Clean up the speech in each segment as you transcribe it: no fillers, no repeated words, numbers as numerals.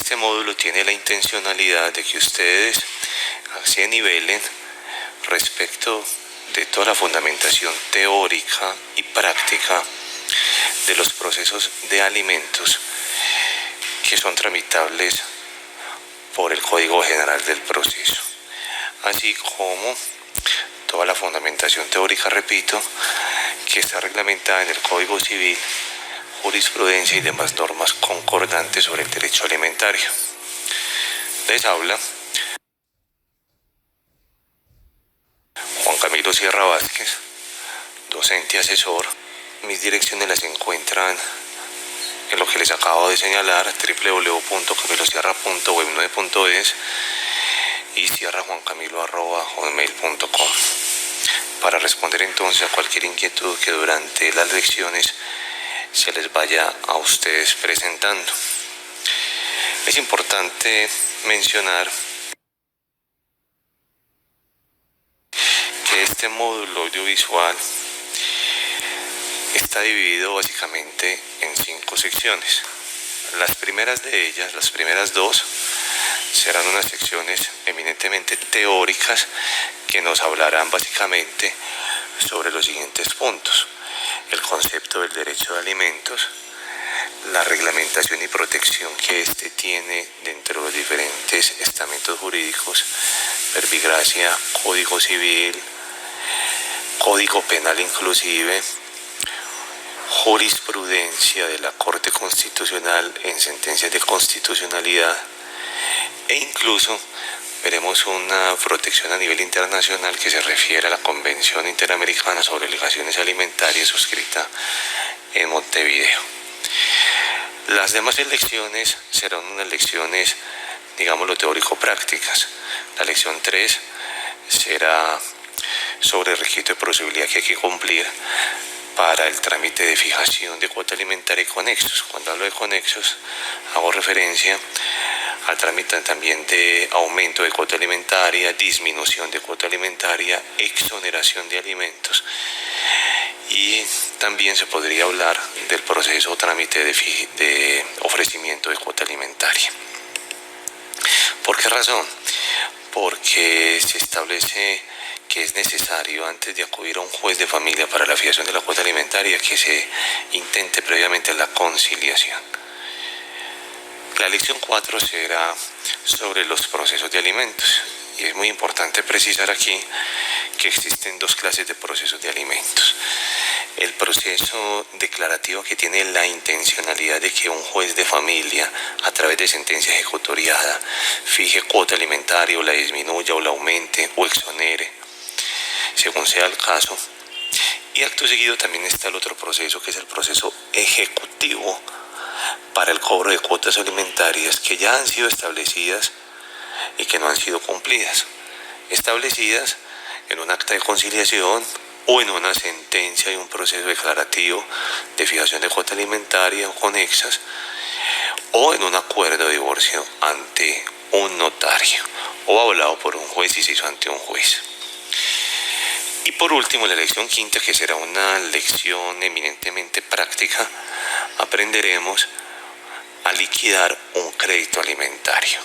Este módulo tiene la intencionalidad de que ustedes se nivelen respecto de toda la fundamentación teórica y práctica de los procesos de alimentos que son tramitables por el Código General del Proceso, así como toda la fundamentación teórica, repito, que está reglamentada en el Código Civil, jurisprudencia y demás normas concordantes sobre el derecho alimentario. Les habla Juan Camilo Sierra Vázquez, docente y asesor. Mis direcciones las encuentran en lo que les acabo de señalar, www.camilosierra.web9.es y sierrajuancamilo@hotmail.com, para responder entonces a cualquier inquietud que durante las lecciones se les vaya a ustedes presentando. Es importante mencionar que este módulo audiovisual está dividido básicamente en 5 secciones. Las primeras de ellas, las primeras 2, serán unas secciones eminentemente teóricas que nos hablarán básicamente sobre los siguientes puntos: el concepto del derecho de alimentos, la reglamentación y protección que éste tiene dentro de los diferentes estamentos jurídicos, verbigracia, Código Civil, Código Penal inclusive, jurisprudencia de la Corte Constitucional en sentencias de constitucionalidad, e incluso veremos una protección a nivel internacional que se refiere a la Convención Interamericana sobre Obligaciones Alimentarias suscrita en Montevideo. Las demás lecciones serán unas lecciones, digámoslo, teórico-prácticas. La lección 3 será sobre el requisito de producibilidad que hay que cumplir para el trámite de fijación de cuota alimentaria y conexos. Cuando hablo de conexos, hago referencia al trámite también de aumento de cuota alimentaria, disminución de cuota alimentaria, exoneración de alimentos, y también se podría hablar del proceso o trámite de ofrecimiento de cuota alimentaria. ¿Por qué razón? Porque se establece que es necesario, antes de acudir a un juez de familia para la fijación de la cuota alimentaria, que se intente previamente la conciliación. La lección 4 será sobre los procesos de alimentos, y es muy importante precisar aquí que existen 2 clases de procesos de alimentos: el proceso declarativo, que tiene la intencionalidad de que un juez de familia, a través de sentencia ejecutoriada, fije cuota alimentaria, o la disminuya, o la aumente, o exonere, según sea el caso. Y acto seguido también está el otro proceso, que es el proceso ejecutivo para el cobro de cuotas alimentarias que ya han sido establecidas y que no han sido cumplidas, establecidas en un acta de conciliación o en una sentencia y un proceso declarativo de fijación de cuota alimentaria o conexas, o en un acuerdo de divorcio ante un notario, o avalado por un juez si se hizo ante un juez. Y por último, la lección 5, que será una lección eminentemente práctica, aprenderemos a liquidar un crédito alimentario.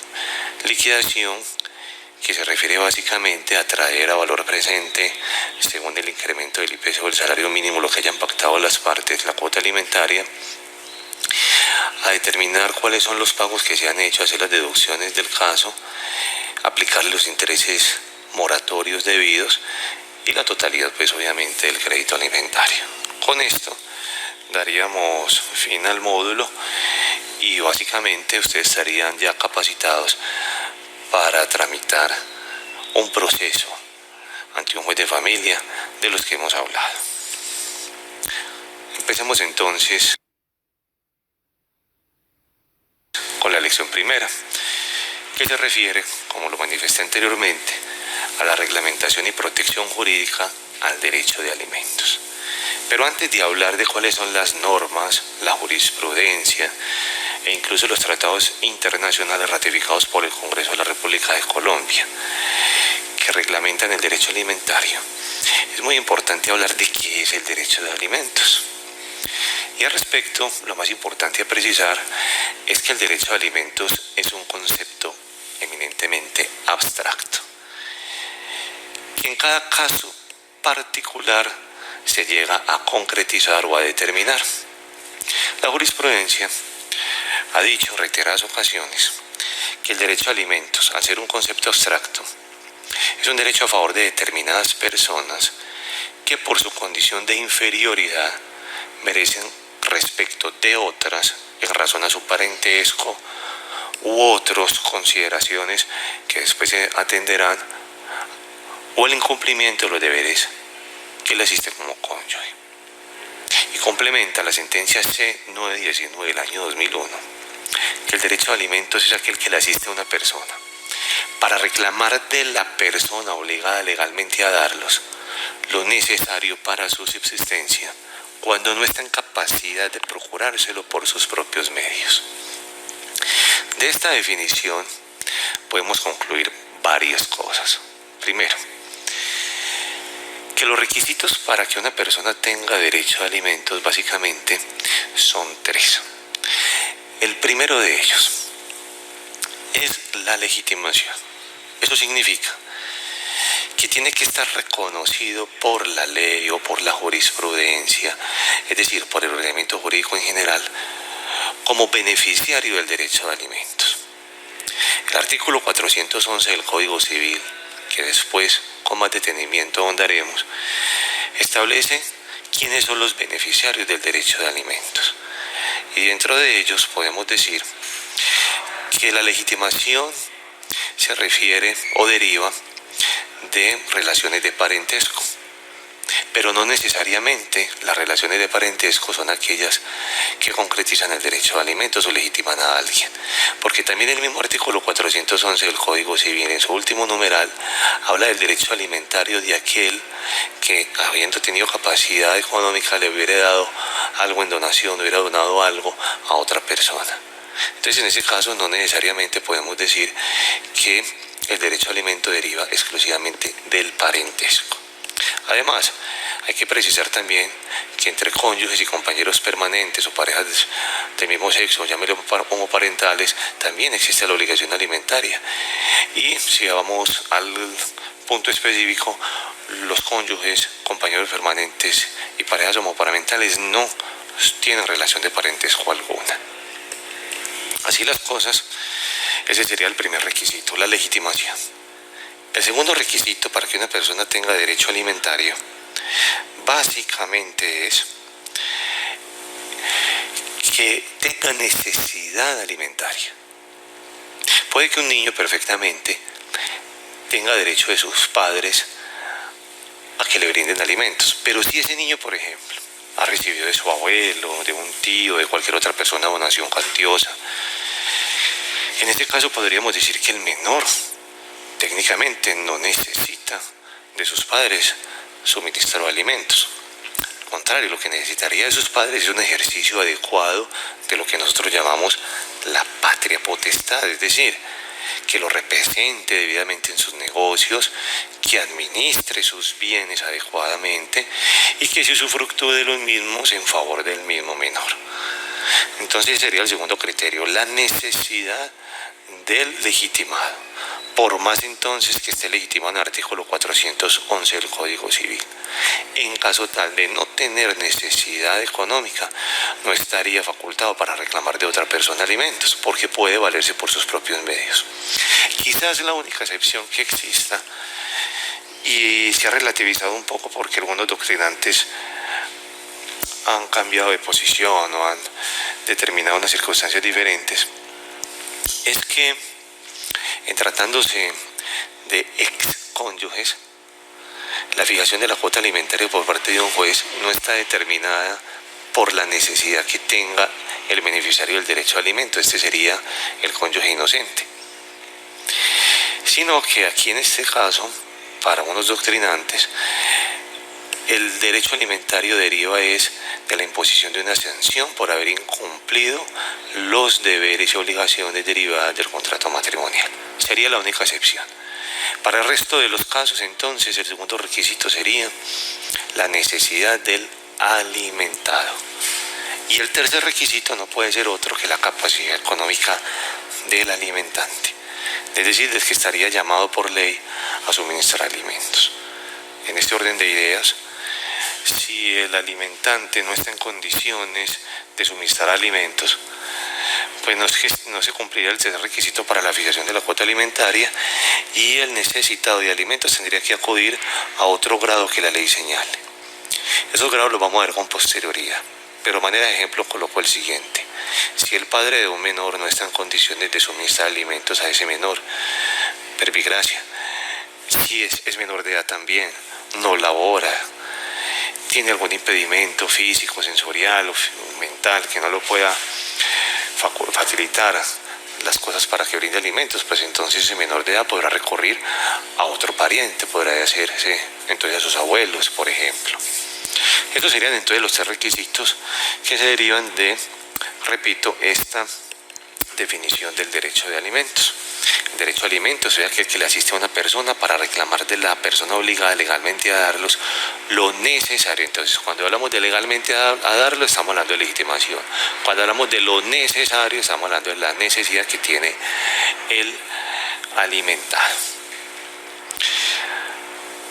Liquidación que se refiere básicamente a traer a valor presente, según el incremento del IPC o el salario mínimo, lo que hayan pactado las partes, la cuota alimentaria, a determinar cuáles son los pagos que se han hecho, hacer las deducciones del caso, aplicarle los intereses moratorios debidos y la totalidad, pues obviamente, del crédito alimentario. Con esto daríamos fin al módulo y básicamente ustedes estarían ya capacitados para tramitar un proceso ante un juez de familia de los que hemos hablado. Empecemos entonces con la lección primera, que se refiere, como lo manifesté anteriormente, a la reglamentación y protección jurídica al derecho de alimentos. Pero antes de hablar de cuáles son las normas, la jurisprudencia e incluso los tratados internacionales ratificados por el Congreso de la República de Colombia, que reglamentan el derecho alimentario, es muy importante hablar de qué es el derecho de alimentos. Y al respecto, lo más importante a precisar es que el derecho a alimentos es un concepto eminentemente abstracto, que en cada caso particular se llega a concretizar o a determinar. La jurisprudencia ha dicho en reiteradas ocasiones que el derecho a alimentos, al ser un concepto abstracto, es un derecho a favor de determinadas personas que por su condición de inferioridad merecen respecto de otras en razón a su parentesco u otras consideraciones que después se atenderán, o el incumplimiento de los deberes que le asiste como cónyuge. Y complementa la sentencia C919 del año 2001, que el derecho a alimentos es aquel que le asiste a una persona para reclamar de la persona obligada legalmente a darlos lo necesario para su subsistencia, cuando no está en capacidad de procurárselo por sus propios medios. De esta definición podemos concluir varias cosas. Primero, que los requisitos para que una persona tenga derecho a alimentos básicamente son tres. El primero de ellos es la legitimación. Eso significa que tiene que estar reconocido por la ley o por la jurisprudencia, es decir, por el ordenamiento jurídico en general, como beneficiario del derecho a alimentos. El artículo 411 del Código Civil, que después con más detenimiento ahondaremos, establece quiénes son los beneficiarios del derecho de alimentos. Y dentro de ellos podemos decir que la legitimación se refiere o deriva de relaciones de parentesco, pero no necesariamente las relaciones de parentesco son aquellas que concretizan el derecho a alimentos o legitiman a alguien, porque también el mismo artículo 411 del Código Civil, en su último numeral, habla del derecho alimentario de aquel que, habiendo tenido capacidad económica, le hubiera dado algo en donación, hubiera donado algo a otra persona. Entonces, en ese caso, no necesariamente podemos decir que el derecho a alimento deriva exclusivamente del parentesco. Además, hay que precisar también que entre cónyuges y compañeros permanentes o parejas del mismo sexo, llámelo homoparentales, también existe la obligación alimentaria. Y si vamos al punto específico, los cónyuges, compañeros permanentes y parejas homoparentales no tienen relación de parentesco alguna. Así las cosas, ese sería el primer requisito, la legitimación. El segundo requisito para que una persona tenga derecho alimentario básicamente es que tenga necesidad alimentaria. Puede que un niño perfectamente tenga derecho de sus padres a que le brinden alimentos, pero si ese niño, por ejemplo, ha recibido de su abuelo, de un tío, de cualquier otra persona donación cuantiosa, en este caso podríamos decir que el menor técnicamente no necesita de sus padres suministrar alimentos. Al contrario, lo que necesitaría de sus padres es un ejercicio adecuado de lo que nosotros llamamos la patria potestad, es decir, que lo represente debidamente en sus negocios, que administre sus bienes adecuadamente y que se usufructúe de los mismos en favor del mismo menor. Entonces sería el segundo criterio, la necesidad del legitimado, por más entonces que esté legitimado en el artículo 411 del Código Civil. En caso tal de no tener necesidad económica, no estaría facultado para reclamar de otra persona alimentos, porque puede valerse por sus propios medios. Quizás la única excepción que exista, y se ha relativizado un poco porque algunos doctrinantes han cambiado de posición o han determinado unas circunstancias diferentes, es que en tratándose de excónyuges, la fijación de la cuota alimentaria por parte de un juez no está determinada por la necesidad que tenga el beneficiario del derecho a alimento, este sería el cónyuge inocente, sino que aquí en este caso, para unos doctrinantes, el derecho alimentario deriva es de la imposición de una sanción por haber incumplido los deberes y obligaciones derivadas del contrato matrimonial. Sería la única excepción. Para el resto de los casos, entonces, el segundo requisito sería la necesidad del alimentado. Y el tercer requisito no puede ser otro que la capacidad económica del alimentante. Es decir, del que estaría llamado por ley a suministrar alimentos. En este orden de ideas, si el alimentante no está en condiciones de suministrar alimentos, pues no se cumpliría el tercer requisito para la fijación de la cuota alimentaria y el necesitado de alimentos tendría que acudir a otro grado que la ley señale. Esos grados los vamos a ver con posterioridad, pero a manera de ejemplo coloco el siguiente. Si el padre de un menor no está en condiciones de suministrar alimentos a ese menor, verbigracia, si es menor de edad también, no labora, tiene algún impedimento físico, sensorial o mental que no lo pueda facilitar las cosas para que brinde alimentos, pues entonces ese menor de edad podrá recurrir a otro pariente, podrá hacerse entonces a sus abuelos, por ejemplo. Estos serían entonces los 3 requisitos que se derivan de, repito, esta definición del derecho de alimentos. El derecho a alimentos es aquel que le asiste a una persona para reclamar de la persona obligada legalmente a darlos lo necesario. Entonces, cuando hablamos de legalmente a darlo, estamos hablando de legitimación. Cuando hablamos de lo necesario, estamos hablando de la necesidad que tiene el alimentado.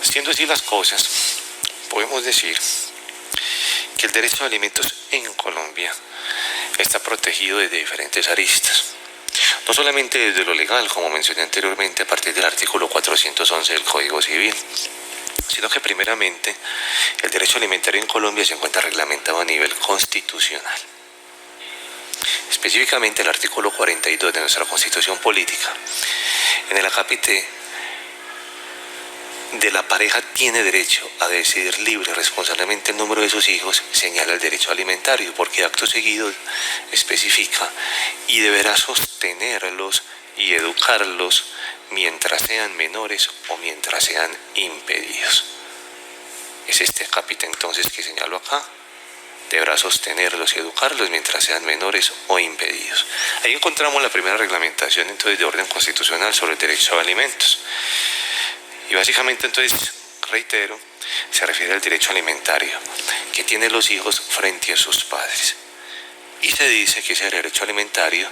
Siendo así las cosas, podemos decir que el derecho a alimentos en Colombia está protegido desde diferentes aristas. No solamente desde lo legal, como mencioné anteriormente, a partir del artículo 411 del Código Civil, sino que primeramente el derecho alimentario en Colombia se encuentra reglamentado a nivel constitucional. Específicamente el artículo 42 de nuestra Constitución Política, en el acápite de la pareja tiene derecho a decidir libre y responsablemente el número de sus hijos, señala el derecho alimentario, porque acto seguido especifica y deberá sostenerlos y educarlos mientras sean menores o mientras sean impedidos. Es este acápite entonces que señalo acá. Deberá sostenerlos y educarlos mientras sean menores o impedidos. Ahí encontramos la primera reglamentación entonces de orden constitucional sobre el derecho a alimentos. Y básicamente entonces, reitero, se refiere al derecho alimentario que tienen los hijos frente a sus padres. Y se dice que ese derecho alimentario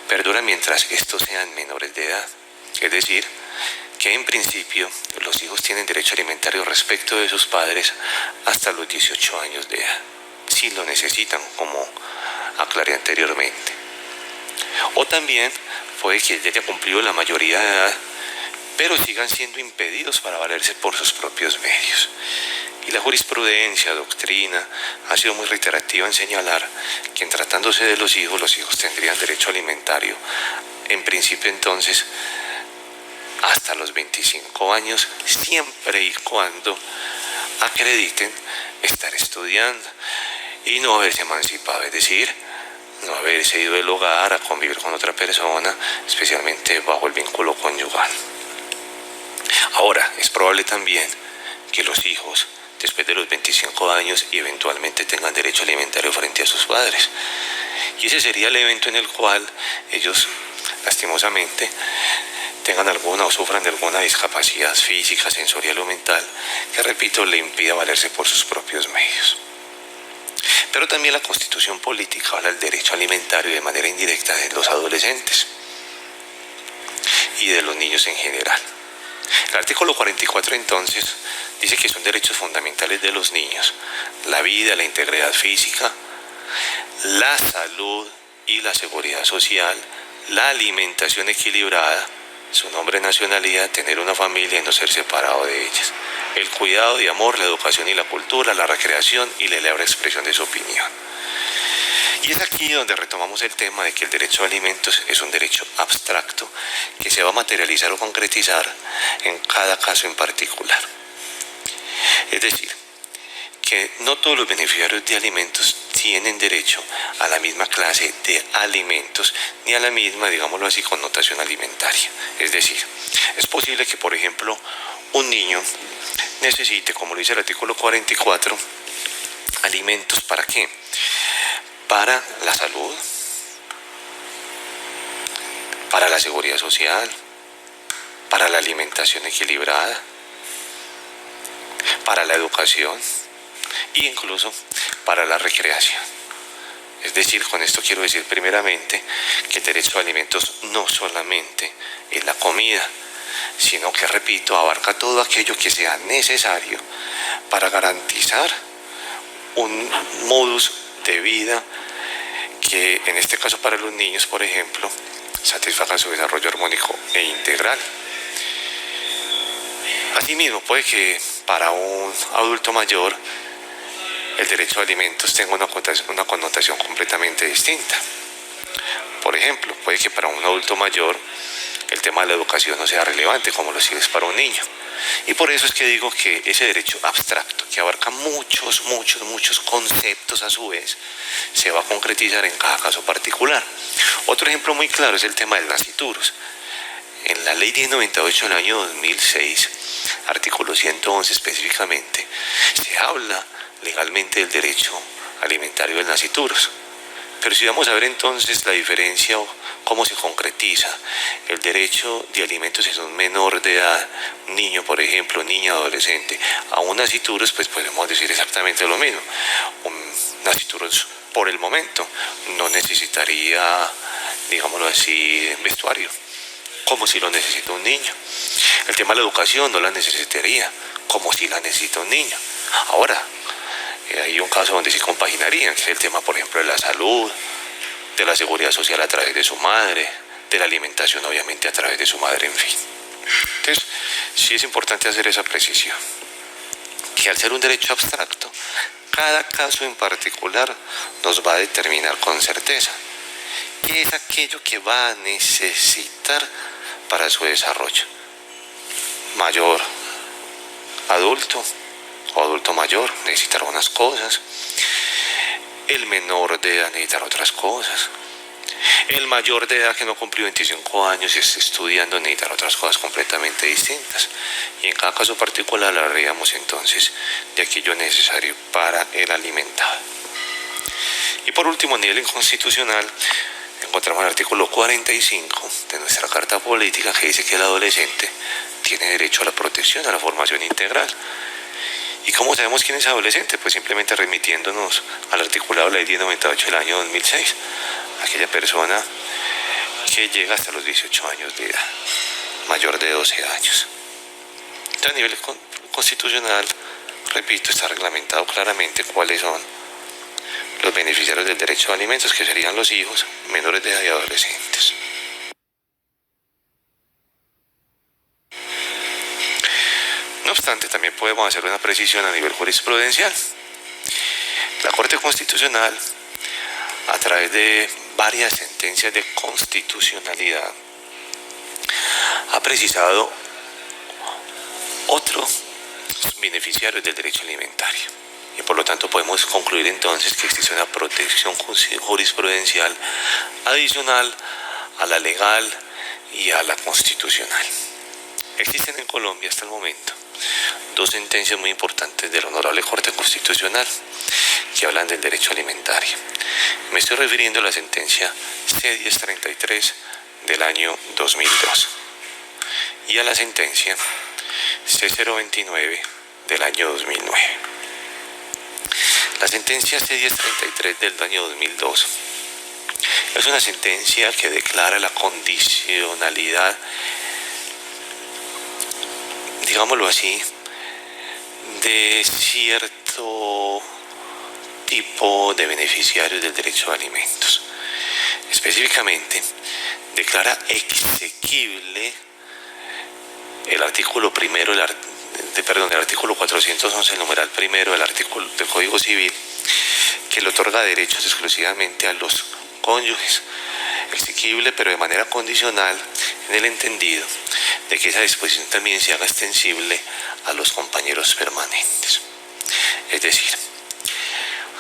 perdura mientras estos sean menores de edad. Es decir, que en principio los hijos tienen derecho alimentario respecto de sus padres hasta los 18 años de edad, si lo necesitan, como aclaré anteriormente. O también puede que ya haya cumplido la mayoría de edad, pero sigan siendo impedidos para valerse por sus propios medios. Y la jurisprudencia, doctrina, ha sido muy reiterativa en señalar que en tratándose de los hijos tendrían derecho alimentario, en principio entonces, hasta los 25 años, siempre y cuando acrediten estar estudiando y no haberse emancipado, es decir, no haberse ido del hogar a convivir con otra persona, especialmente bajo el vínculo conyugal. Ahora, es probable también que los hijos, después de los 25 años, y eventualmente tengan derecho alimentario frente a sus padres. Y ese sería el evento en el cual ellos, lastimosamente, tengan alguna o sufran de alguna discapacidad física, sensorial o mental, que, repito, le impida valerse por sus propios medios. Pero también la Constitución Política habla del derecho alimentario de manera indirecta de los adolescentes y de los niños en general. El artículo 44 entonces dice que son derechos fundamentales de los niños: la vida, la integridad física, la salud y la seguridad social, la alimentación equilibrada, su nombre, nacionalidad, tener una familia y no ser separado de ellas, el cuidado y amor, la educación y la cultura, la recreación y la libre expresión de su opinión. Y es aquí donde retomamos el tema de que el derecho a alimentos es un derecho abstracto que se va a materializar o concretizar en cada caso en particular. Es decir, que no todos los beneficiarios de alimentos tienen derecho a la misma clase de alimentos ni a la misma, digámoslo así, connotación alimentaria. Es decir, es posible que, por ejemplo, un niño necesite, como lo dice el artículo 44, alimentos ¿para qué? Para la salud, para la seguridad social, para la alimentación equilibrada, para la educación e incluso para la recreación. Es decir, con esto quiero decir primeramente que el derecho a alimentos no solamente es la comida, sino que, repito, abarca todo aquello que sea necesario para garantizar un modus de vida que, en este caso para los niños, por ejemplo, satisfaga su desarrollo armónico e integral. Asimismo, puede que para un adulto mayor el derecho a alimentos tenga una connotación completamente distinta. Por ejemplo, puede que para un adulto mayor el tema de la educación no sea relevante como lo sí es para un niño. Y por eso es que digo que ese derecho abstracto, que abarca muchos conceptos a su vez, se va a concretizar en cada caso particular. Otro ejemplo muy claro es el tema del nasciturus. En la ley 1098 del año 2006, artículo 111 específicamente, se habla legalmente del derecho alimentario del nasciturus. Pero si vamos a ver entonces la diferencia o cómo se concretiza el derecho de alimentos en un menor de edad, niño por ejemplo, niña, adolescente, a un nasciturus, pues podemos decir exactamente lo mismo. Un nasciturus por el momento no necesitaría, digámoslo así, vestuario, como si lo necesita un niño. El tema de la educación no la necesitaría, como si la necesita un niño. Ahora, hay un caso donde sí compaginarían, que es el tema, por ejemplo, de la salud, de la seguridad social a través de su madre, de la alimentación obviamente a través de su madre, en fin. Entonces, sí es importante hacer esa precisión, que al ser un derecho abstracto, cada caso en particular nos va a determinar con certeza qué es aquello que va a necesitar para su desarrollo. Mayor, adulto o adulto mayor necesitar unas cosas, el menor de edad necesitar otras cosas, el mayor de edad que no cumplió 25 años y está estudiando necesitar otras cosas completamente distintas. Y en cada caso particular hablaríamos entonces de aquello necesario para el alimentado. Y por último, a nivel inconstitucional, encontramos el artículo 45 de nuestra Carta Política, que dice que el adolescente tiene derecho a la protección, a la formación integral. ¿Y cómo sabemos quién es adolescente? Pues simplemente remitiéndonos al articulado de la ley 1098 del año 2006, aquella persona que llega hasta los 18 años de edad, mayor de 12 años. Entonces, a nivel constitucional, repito, está reglamentado claramente cuáles son los beneficiarios del derecho a alimentos, que serían los hijos menores de edad y adolescentes. No obstante, también podemos hacer una precisión a nivel jurisprudencial. La Corte Constitucional, a través de varias sentencias de constitucionalidad, ha precisado otros beneficiarios del derecho alimentario. Y por lo tanto podemos concluir entonces que existe una protección jurisprudencial adicional a la legal y a la constitucional. Existen en Colombia hasta el momento dos sentencias muy importantes de la Honorable Corte Constitucional que hablan del derecho alimentario. Me estoy refiriendo a la sentencia C-1033 del año 2002 y a la sentencia C-029 del año 2009. La sentencia C-1033 del año 2002 es una sentencia que declara la condicionalidad, digámoslo así, de cierto tipo de beneficiarios del derecho a alimentos. Específicamente, declara exequible el artículo primero, el artículo 411, el numeral primero del artículo del Código Civil, que le otorga derechos exclusivamente a los cónyuges. Exequible, pero de manera condicional, en el entendido de que esa disposición también se haga extensible a los compañeros permanentes. Es decir,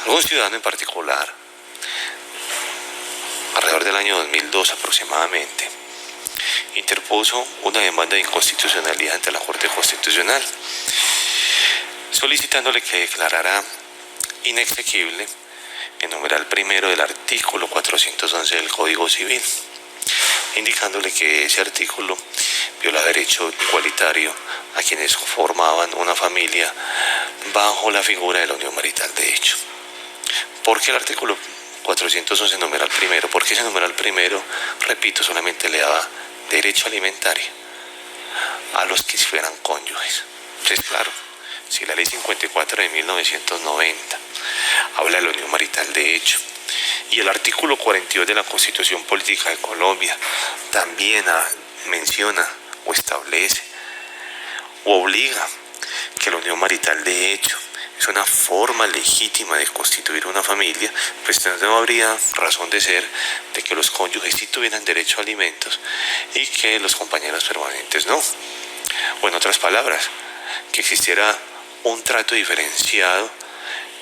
algún ciudadano en particular, alrededor del año 2002 aproximadamente, interpuso una demanda de inconstitucionalidad ante la Corte Constitucional, solicitándole que declarara inexequible el numeral primero del artículo 411 del Código Civil, indicándole que ese artículo viola derecho igualitario a quienes formaban una familia bajo la figura de la unión marital de hecho. ¿Por qué el artículo 411 numeral primero, porque ese numeral primero, repito, solamente le daba derecho alimentario a los que fueran cónyuges. Entonces, claro, si la ley 54 de 1990 habla de la unión marital de hecho, y el artículo 42 de la Constitución Política de Colombia también menciona o establece o obliga que la unión marital de hecho es una forma legítima de constituir una familia, pues no habría razón de ser de que los cónyuges sí tuvieran derecho a alimentos y que los compañeros permanentes no. O en otras palabras, que existiera un trato diferenciado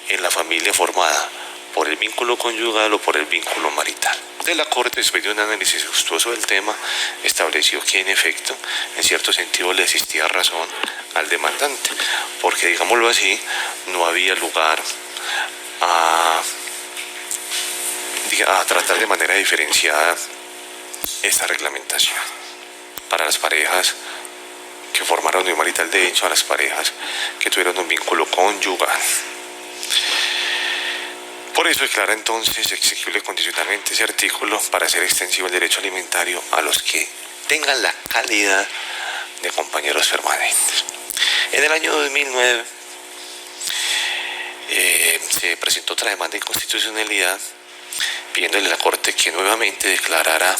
en la familia formada por el vínculo conyugal o por el vínculo marital. De la Corte, después de un análisis exhaustivo del tema, estableció que en efecto, en cierto sentido, le existía razón al demandante, porque, digámoslo así, no había lugar a tratar de manera diferenciada esta reglamentación para las parejas que formaron unión marital de hecho, a las parejas que tuvieron un vínculo conyugal. Por eso declara entonces exequible condicionalmente ese artículo para hacer extensivo el derecho alimentario a los que tengan la calidad de compañeros permanentes. En el año 2009 se presentó otra demanda de inconstitucionalidad pidiéndole a la Corte que nuevamente declarara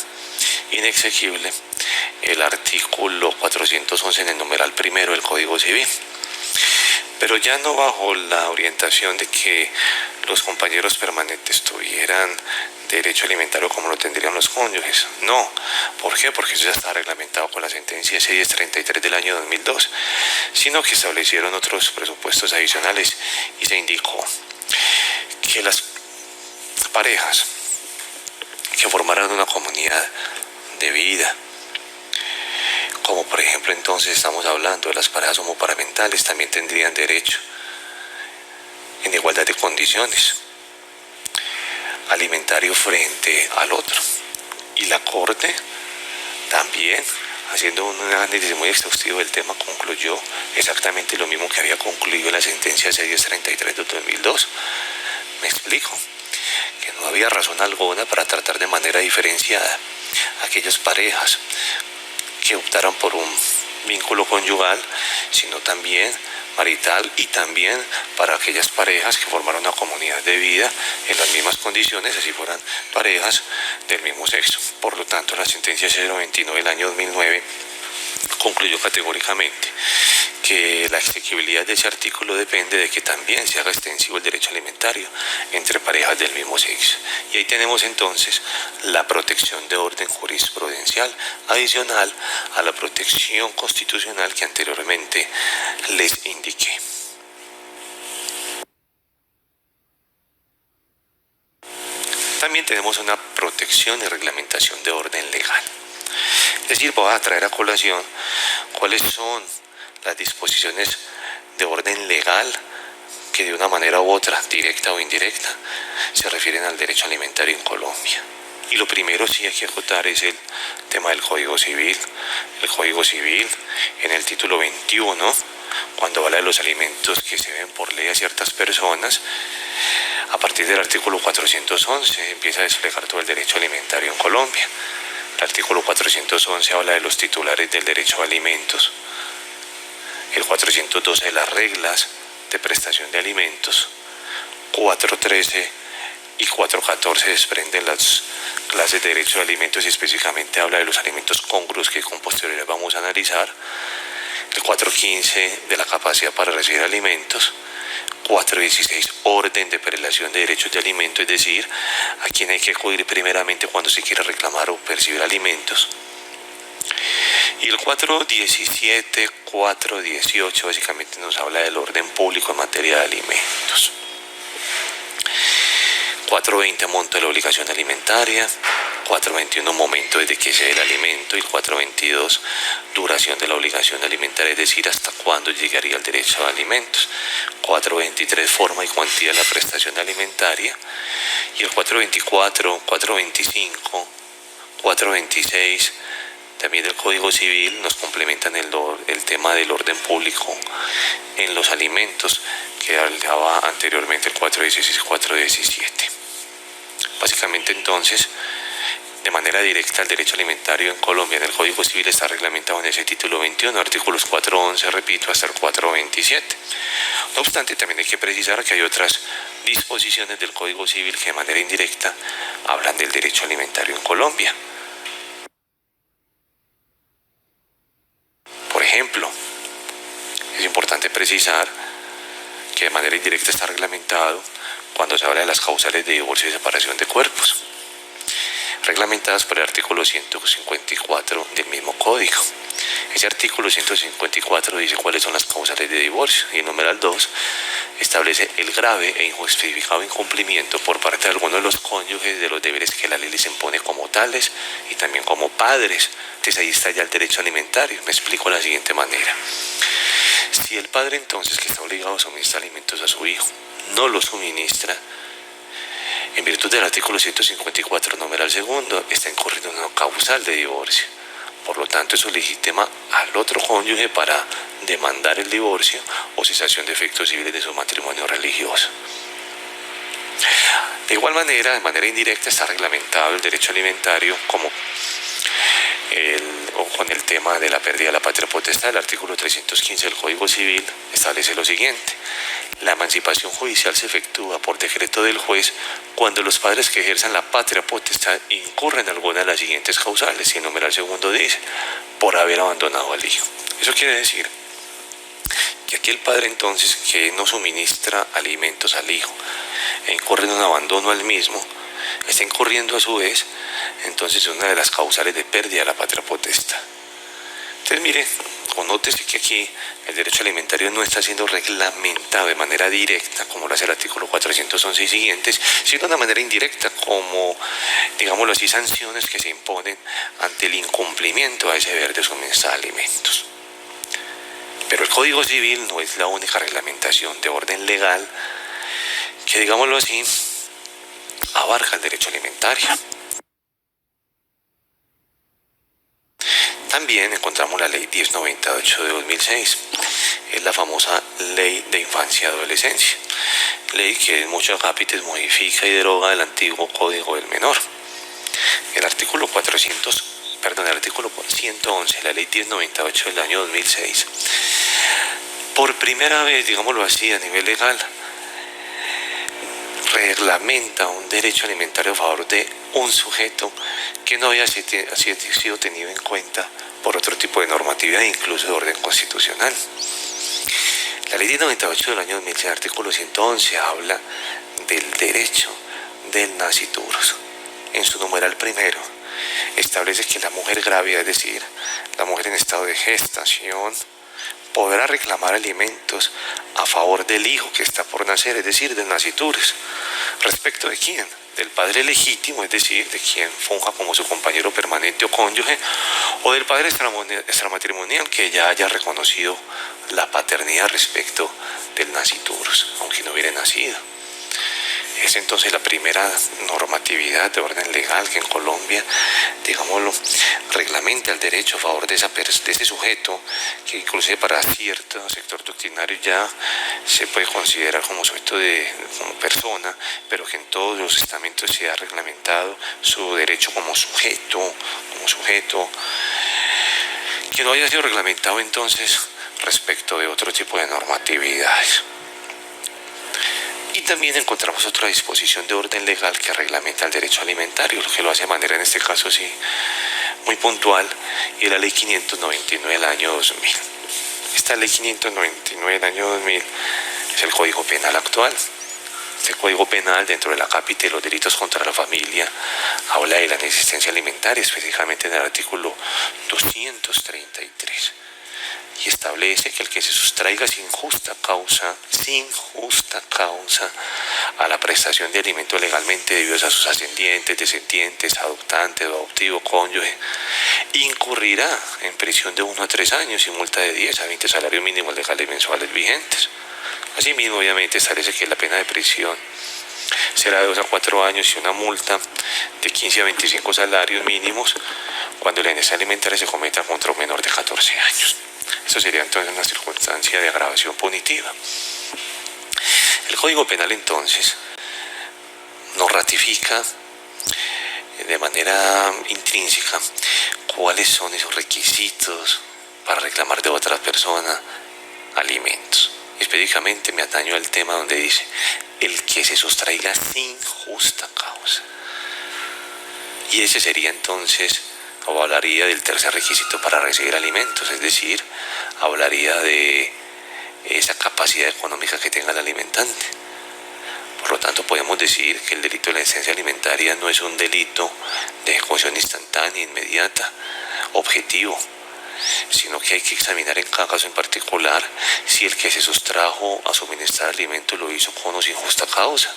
inexequible el artículo 411 en el numeral primero del Código Civil, pero ya no bajo la orientación de que los compañeros permanentes tuvieran derecho alimentario como lo tendrían los cónyuges. No. ¿Por qué? Porque eso ya está reglamentado con la sentencia C-1033 del año 2002, sino que establecieron otros presupuestos adicionales y se indicó que las parejas que formaran una comunidad de vida, como por ejemplo entonces estamos hablando de las parejas homoparentales, también tendrían derecho en igualdad de condiciones alimentario frente al otro. Y la Corte también, haciendo un análisis muy exhaustivo del tema, concluyó exactamente lo mismo que había concluido la sentencia C-1033 de 2002. Me explico, que no había razón alguna para tratar de manera diferenciada a aquellas parejas que optaran por un vínculo conyugal, sino también marital, y también para aquellas parejas que formaron una comunidad de vida en las mismas condiciones, así fueran parejas del mismo sexo. Por lo tanto, la sentencia 029 del año 2009 concluyó categóricamente que la exequibilidad de ese artículo depende de que también se haga extensivo el derecho alimentario entre parejas del mismo sexo. Y ahí tenemos entonces la protección de orden jurisprudencial adicional a la protección constitucional que anteriormente les indiqué. También tenemos una protección y reglamentación de orden legal. Es decir, voy a traer a colación cuáles son las disposiciones de orden legal que de una manera u otra, directa o indirecta, se refieren al derecho alimentario en Colombia. Y lo primero sí hay que acotar es el tema del Código Civil. El Código Civil, en el título 21, cuando habla de los alimentos que se deben por ley a ciertas personas, a partir del artículo 411 empieza a desplegar todo el derecho alimentario en Colombia. El artículo 411 habla de los titulares del derecho a alimentos. El 412 de las reglas de prestación de alimentos. 413 y 414 desprenden las clases de derecho de alimentos y específicamente habla de los alimentos congruos que con posterioridad vamos a analizar. El 415 de la capacidad para recibir alimentos. 416 orden de prelación de derechos de alimento, es decir, a quien hay que acudir primeramente cuando se quiera reclamar o percibir alimentos. Y el 417, 418 básicamente nos habla del orden público en materia de alimentos. 420 monto de la obligación alimentaria, 421 momento desde que se dé el alimento y 422 duración de la obligación alimentaria, es decir, hasta cuándo llegaría el derecho a alimentos. 423 forma y cuantía de la prestación alimentaria y el 424, 425, 426 también del Código Civil nos complementan el tema del orden público en los alimentos que hablaba anteriormente el 416 y 417. Básicamente entonces, de manera directa, el derecho alimentario en Colombia en el Código Civil está reglamentado en ese título 21, artículos 411, repito, hasta el 427. No obstante, también hay que precisar que hay otras disposiciones del Código Civil que de manera indirecta hablan del derecho alimentario en Colombia. Por ejemplo, es importante precisar que de manera indirecta está reglamentado cuando se habla de las causales de divorcio y separación de cuerpos, reglamentadas por el artículo 154 del mismo código. Ese artículo 154 dice cuáles son las causales de divorcio y el numeral 2 establece el grave e injustificado incumplimiento por parte de algunos de los cónyuges de los deberes que la ley les impone como tales y también como padres. Entonces ahí está ya el derecho alimentario. Me explico de la siguiente manera. Si el padre entonces, que está obligado a suministrar alimentos a su hijo, no lo suministra, en virtud del artículo 154, numeral segundo, está incurriendo en una causal de divorcio. Por lo tanto, eso legitima al otro cónyuge para demandar el divorcio o cesación de efectos civiles de su matrimonio religioso. De igual manera, de manera indirecta, está reglamentado el derecho alimentario con el tema de la pérdida de la patria potestad. El artículo 315 del Código Civil establece lo siguiente: la emancipación judicial se efectúa por decreto del juez cuando los padres que ejerzan la patria potestad incurren en alguna de las siguientes causales, y el numeral segundo dice, por haber abandonado al hijo. Eso quiere decir que aquí el padre entonces que no suministra alimentos al hijo e incurre en un abandono al mismo, está incurriendo a su vez entonces una de las causales de pérdida de la patria potestad. Entonces mire, nótese que aquí el derecho alimentario no está siendo reglamentado de manera directa, como lo hace el artículo 411 y siguientes, sino de manera indirecta, como, digámoslo así, sanciones que se imponen ante el incumplimiento a ese deber de suministrar alimentos. Pero el Código Civil no es la única reglamentación de orden legal que, digámoslo así, abarca el derecho alimentario. También encontramos la Ley 1098 de 2006, es la famosa Ley de Infancia y Adolescencia, ley que en muchos capítulos modifica y deroga el antiguo Código del Menor. El artículo 111, la Ley 1098 del año 2006, por primera vez, digámoslo así, a nivel legal, reglamenta un derecho alimentario a favor de un sujeto que no había sido tenido en cuenta por otro tipo de normatividad, incluso de orden constitucional. La Ley 98 del año 2006, artículo 111, habla del derecho del nasciturus. En su numeral primero, establece que la mujer grávida, es decir, la mujer en estado de gestación, podrá reclamar alimentos a favor del hijo que está por nacer, es decir, del nasciturus. ¿Respecto de quién? Del padre legítimo, es decir, de quien funja como su compañero permanente o cónyuge, o del padre extramatrimonial que ya haya reconocido la paternidad respecto del nasciturus, aunque no hubiera nacido. Es entonces la primera normatividad de orden legal que en Colombia, digámoslo, reglamenta el derecho a favor de ese sujeto, que inclusive para cierto sector doctrinario ya se puede considerar como sujeto como persona, pero que en todos los estamentos se ha reglamentado su derecho como sujeto, que no haya sido reglamentado entonces respecto de otro tipo de normatividades. Y también encontramos otra disposición de orden legal que reglamenta el derecho alimentario, lo que lo hace de manera, en este caso sí, muy puntual, y es la Ley 599 del año 2000. Esta Ley 599 del año 2000 es el Código Penal actual. Este Código Penal, dentro de la cápita de los delitos contra la familia, habla de la inexistencia alimentaria, específicamente en el artículo 233. Y establece que el que se sustraiga sin justa causa a la prestación de alimentos legalmente debidos a sus ascendientes, descendientes, adoptantes o adoptivo, cónyuge, incurrirá en prisión de 1 a 3 años y multa de 10 a 20 salarios mínimos legales mensuales vigentes. Asimismo, obviamente, establece que la pena de prisión será de 2 a 4 años y una multa de 15 a 25 salarios mínimos cuando la inexistencia alimentaria se cometa contra un menor de 14 años. Eso sería entonces una circunstancia de agravación punitiva. El Código Penal entonces nos ratifica de manera intrínseca cuáles son esos requisitos para reclamar de otra persona alimentos. Específicamente me ataño al tema donde dice el que se sustraiga sin justa causa. Y ese sería entonces, o hablaría del tercer requisito para recibir alimentos, es decir, hablaría de esa capacidad económica que tenga el alimentante. Por lo tanto, podemos decir que el delito de la indecencia alimentaria no es un delito de ejecución instantánea, inmediata, objetivo, sino que hay que examinar en cada caso en particular si el que se sustrajo a suministrar alimentos lo hizo con o sin justa causa.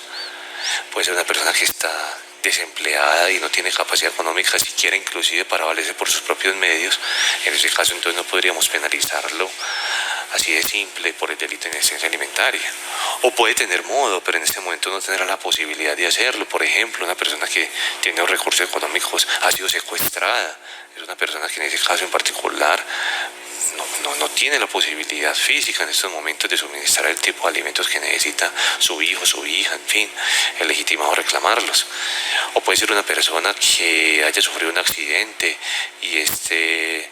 Puede ser una persona que está desempleada y no tiene capacidad económica siquiera inclusive para valerse por sus propios medios. En ese caso entonces no podríamos penalizarlo así de simple por el delito de indecencia alimentaria. O puede tener modo, pero en este momento no tendrá la posibilidad de hacerlo. Por ejemplo, una persona que tiene los recursos económicos ha sido secuestrada. Es una persona que en ese caso en particular no tiene la posibilidad física en estos momentos de suministrar el tipo de alimentos que necesita su hijo, su hija, en fin, es legitimado reclamarlos. O puede ser una persona que haya sufrido un accidente y esté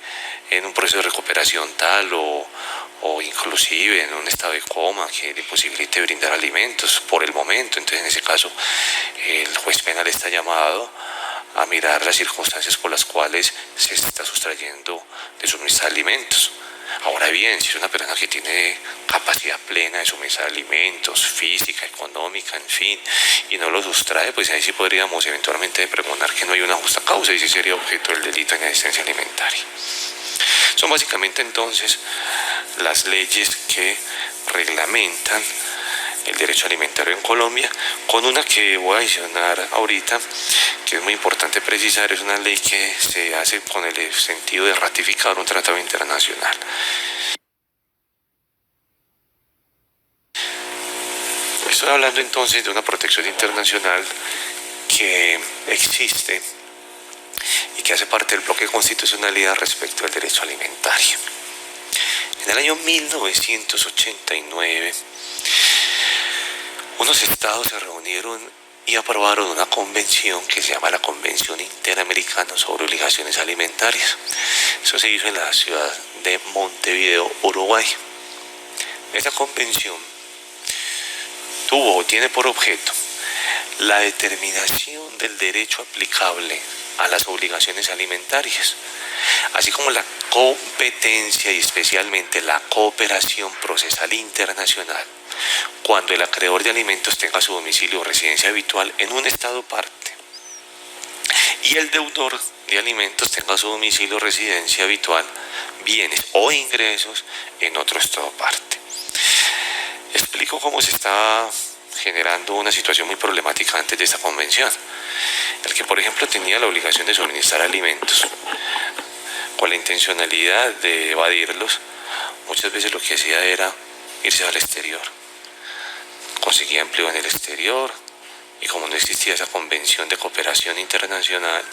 en un proceso de recuperación tal o inclusive en un estado de coma que le posibilite brindar alimentos por el momento. Entonces en ese caso el juez penal está llamado a mirar las circunstancias por las cuales se está sustrayendo de suministrar alimentos. Ahora bien, si es una persona que tiene capacidad plena de suministrar alimentos, física, económica, en fin, y no lo sustrae, pues ahí sí podríamos eventualmente preguntar que no hay una justa causa y sí sería objeto del delito de inasistencia alimentaria. Son básicamente entonces las leyes que reglamentan el derecho alimentario en Colombia, con una que voy a adicionar ahorita, que es muy importante precisar, es una ley que se hace con el sentido de ratificar un tratado internacional. Estoy hablando entonces de una protección internacional que existe y que hace parte del bloque de constitucionalidad respecto al derecho alimentario. En el año 1989, unos estados se reunieron y aprobaron una convención que se llama la Convención Interamericana sobre Obligaciones Alimentarias. Eso se hizo en la ciudad de Montevideo, Uruguay. Esta convención tiene por objeto la determinación del derecho aplicable a las obligaciones alimentarias, así como la competencia y especialmente la cooperación procesal internacional cuando el acreedor de alimentos tenga su domicilio o residencia habitual en un estado parte y el deudor de alimentos tenga su domicilio o residencia habitual, bienes o ingresos en otro estado parte. Explico cómo se está generando una situación muy problemática antes de esta convención. El que, por ejemplo, tenía la obligación de suministrar alimentos con la intencionalidad de evadirlos, muchas veces lo que hacía era irse al exterior. Conseguía empleo en el exterior y como no existía esa convención de cooperación internacional,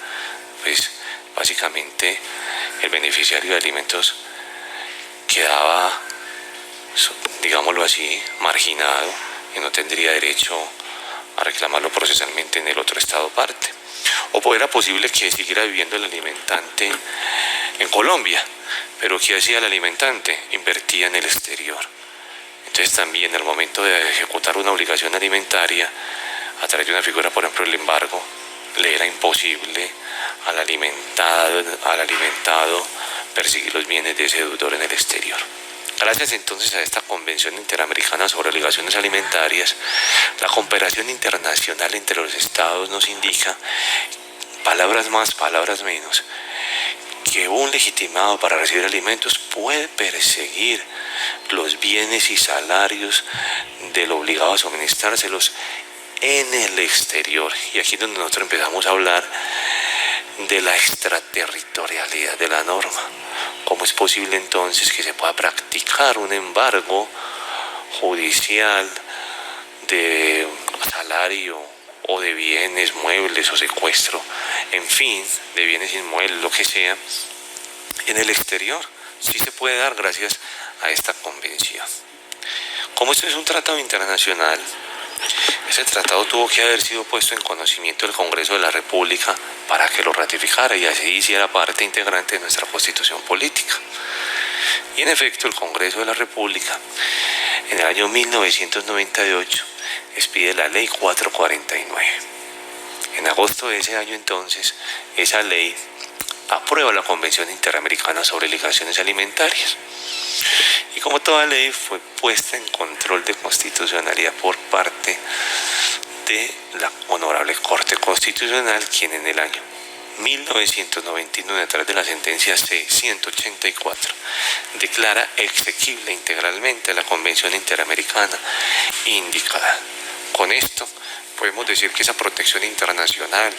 pues básicamente el beneficiario de alimentos quedaba, digámoslo así, marginado y no tendría derecho a reclamarlo procesalmente en el otro estado parte. O era posible que siguiera viviendo el alimentante en Colombia, pero ¿qué hacía el alimentante? Invertía en el exterior. Entonces también al momento de ejecutar una obligación alimentaria, a través de una figura, por ejemplo, el embargo, le era imposible al alimentado perseguir los bienes de ese deudor en el exterior. Gracias entonces a esta Convención Interamericana sobre Obligaciones Alimentarias, la cooperación internacional entre los estados nos indica, palabras más, palabras menos, que un legitimado para recibir alimentos puede perseguir los bienes y salarios del obligado a suministrárselos en el exterior. Y aquí es donde nosotros empezamos a hablar de la extraterritorialidad de la norma. ¿Cómo es posible entonces que se pueda practicar un embargo judicial de salario o de bienes muebles o secuestro, en fin, de bienes inmuebles, lo que sea, en el exterior? Sí se puede dar gracias a esta convención. Como esto es un tratado internacional, Ese tratado tuvo que haber sido puesto en conocimiento del Congreso de la República para que lo ratificara y así hiciera parte integrante de nuestra Constitución política. Y en efecto, el Congreso de la República, en el año 1998, expide la Ley 449. En agosto de ese año entonces, esa ley aprueba la Convención Interamericana sobre Ligaciones Alimentarias. Y como toda ley fue puesta en control de constitucionalidad por parte de la Honorable Corte Constitucional, quien en el año 1999, a través de la sentencia C-184, declara exequible integralmente la Convención Interamericana indicada. Con esto podemos decir que esa protección internacional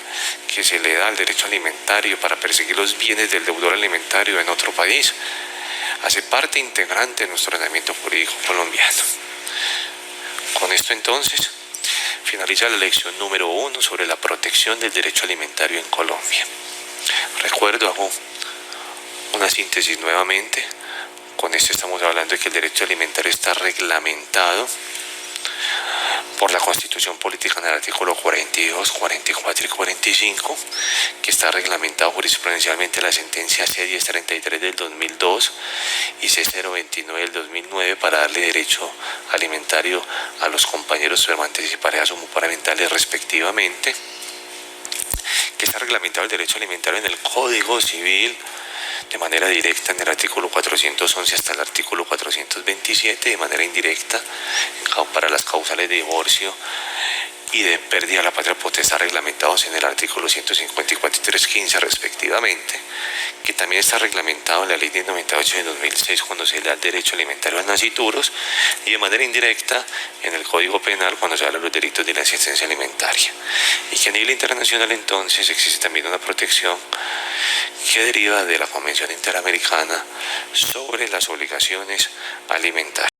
que se le da al derecho alimentario para perseguir los bienes del deudor alimentario en otro país hace parte integrante de nuestro ordenamiento jurídico colombiano. Con esto entonces finaliza la lección número 1 sobre la protección del derecho alimentario en Colombia. Recuerdo, hago una síntesis nuevamente. Con esto estamos hablando de que el derecho alimentario está reglamentado por la Constitución Política en el artículo 42, 44 y 45, que está reglamentado jurisprudencialmente en la sentencia C-1033 del 2002 y C-029 del 2009 para darle derecho alimentario a los compañeros firmantes y parejas homoparentales respectivamente, que está reglamentado el derecho alimentario en el Código Civil de manera directa en el artículo 411 hasta el artículo 427, de manera indirecta para las causales de divorcio y de pérdida de la patria potestad reglamentados en el artículo 154 y 315 respectivamente, que también está reglamentado en la ley de 98 de 2006 cuando se le da el derecho alimentario a nacituros, y de manera indirecta en el Código Penal cuando se habla de los delitos de la asistencia alimentaria, y que a nivel internacional entonces existe también una protección que deriva de la Convención Interamericana sobre las obligaciones alimentarias.